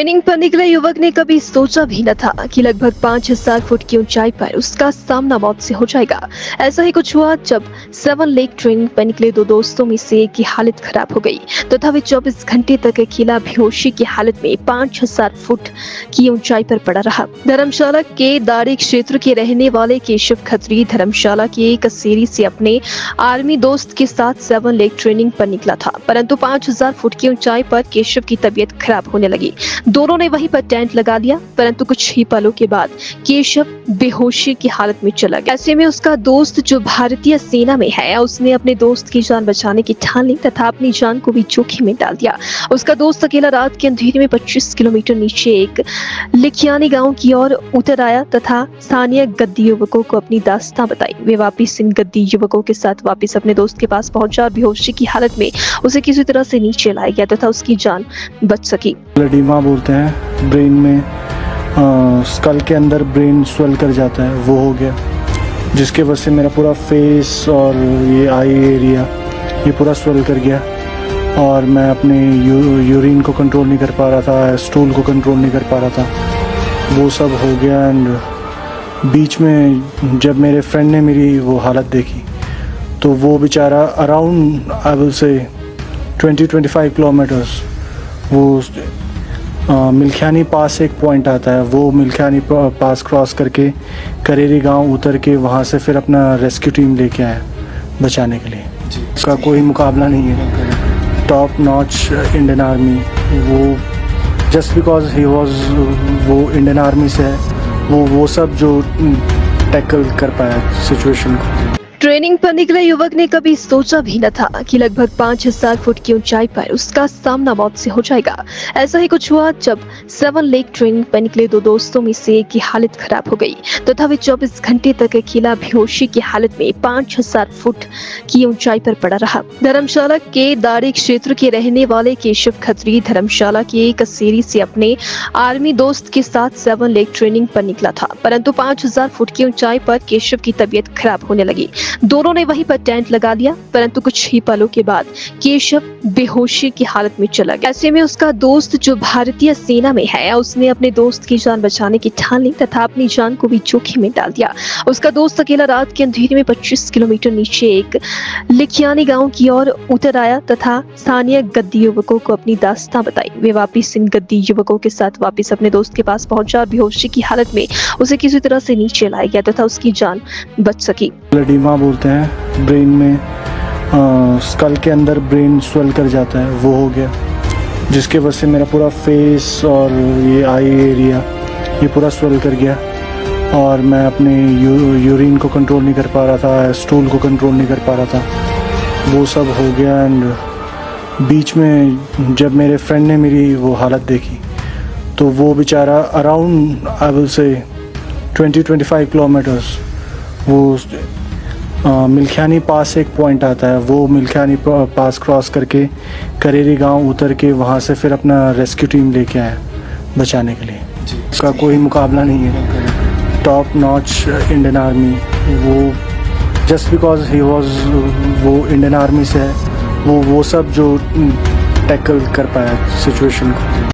Training पर निकले युवक ने कभी सोचा भी न था कि लगभग 5000 फुट की ऊंचाई पर उसका सामना मौत से हो जाएगा। ऐसा ही कुछ हुआ जब 7 लेक ट्रेनिंग पर निकले दो दोस्तों में से एक की हालत खराब हो गई तथा वे 24 घंटे तक अकेला बेहोशी की हालत में 5000 फुट की ऊंचाई पर पड़ा रहा। धर्मशाला के दाड़ी क्षेत्र के रहने वाले केशव खत्री धर्मशाला के कसेरी से अपने आर्मी दोस्त के साथ 7 लेक ट्रेनिंग पर निकला था, परंतु 5000 फुट की ऊंचाई पर केशव की तबीयत खराब होने लगी। दोनों ने वहीं पर टेंट लगा दिया, परंतु कुछ ही पलों के बाद केशव बेहोशी की हालत में चला गया। ऐसे में उसका दोस्त जो भारतीय सेना में है, उसने अपने दोस्त की जान बचाने की ठान ली तथा अपनी जान को भी जोखिम में डाल दिया। उसका दोस्त अकेला रात के अंधेरे में 25 किलोमीटर नीचे एक लिखियानी गांव की ओर उतर आया तथा स्थानीय गद्दी युवकों को अपनी दास्तां बताई। वे वापिस इन गद्दी युवकों के साथ वापिस अपने दोस्त के पास पहुंचा और बेहोशी की हालत में उसे किसी तरह से नीचे लाया गया तथा उसकी जान बच सकी। लडीमा बोलते हैं, ब्रेन में स्कल के अंदर ब्रेन स्वेल कर जाता है, वो हो गया, जिसके वजह से मेरा पूरा फेस और ये आई एरिया ये पूरा स्वेल कर गया और मैं अपने यूरिन को कंट्रोल नहीं कर पा रहा था, स्टूल को कंट्रोल नहीं कर पा रहा था, वो सब हो गया। एंड बीच में जब मेरे फ्रेंड ने मेरी वो हालत देखी तो वो बेचारा around I will say 20-25 kilometres वो मिल्खियानी पास एक पॉइंट आता है, वो मिल्खियानी पास क्रॉस करके करेरी गांव उतर के वहाँ से फिर अपना रेस्क्यू टीम लेके आया बचाने के लिए। उसका कोई मुकाबला नहीं है, टॉप नॉच इंडियन आर्मी। वो जस्ट बिकॉज ही वॉज वो इंडियन आर्मी से है, वो सब जो टैकल कर पाया सिचुएशन को। ट्रेनिंग पर निकले युवक ने कभी सोचा भी न था कि लगभग 5000 फुट की ऊंचाई पर उसका सामना मौत से हो जाएगा। ऐसा ही कुछ हुआ जब 7 लेक ट्रेनिंग पर निकले दो दोस्तों में से एक की हालत खराब हो गई तथा वे 24 घंटे तक अकेला बेहोशी की हालत में 5000 फुट की ऊंचाई पर पड़ा रहा। धर्मशाला के दाड़ी क्षेत्र के रहने वाले केशव खत्री धर्मशाला के कसेरी से अपने आर्मी दोस्त के साथ 7 लेक ट्रेनिंग पर निकला था, परंतु 5000 फुट की ऊंचाई पर केशव की तबीयत खराब होने लगी। दोनों ने वहीं पर टेंट लगा दिया, परंतु कुछ ही पलों के बाद केशव बेहोशी की हालत में चला गया। ऐसे में उसका दोस्त जो भारतीय सेना में है, उसने अपने दोस्त की जान बचाने की ठान ली तथा अपनी जान को भी जोखिम में डाल दिया। उसका दोस्त अकेला रात के अंधेरे में 25 किलोमीटर नीचे एक लिखियानी गांव की ओर उतर आया तथा स्थानीय गद्दी युवकों को अपनी दास्तां बताई। वे वापिस इन गद्दी युवकों के साथ वापिस अपने दोस्त के पास पहुंचा और बेहोशी की हालत में उसे किसी तरह से नीचे लाया गया तथा उसकी जान बच सकी। लडीमा बोलते हैं, ब्रेन में स्कल के अंदर ब्रेन स्वेल कर जाता है, वो हो गया, जिसके वजह से मेरा पूरा फेस और ये आई एरिया ये पूरा स्वेल कर गया और मैं अपने यूरिन को कंट्रोल नहीं कर पा रहा था, स्टूल को कंट्रोल नहीं कर पा रहा था, वो सब हो गया। एंड बीच में जब मेरे फ्रेंड ने मेरी वो हालत देखी तो वो बेचारा around I will say 20-25 kilometres वो मिल्खियानी पास एक पॉइंट आता है, वो मिल्खियानी पास क्रॉस करके करेरी गांव उतर के वहाँ से फिर अपना रेस्क्यू टीम लेके आया बचाने के लिए। उसका कोई मुकाबला नहीं है, टॉप नॉच इंडियन आर्मी। वो जस्ट बिकॉज ही वॉज वो इंडियन आर्मी से है, वो सब जो टैकल कर पाया सिचुएशन को।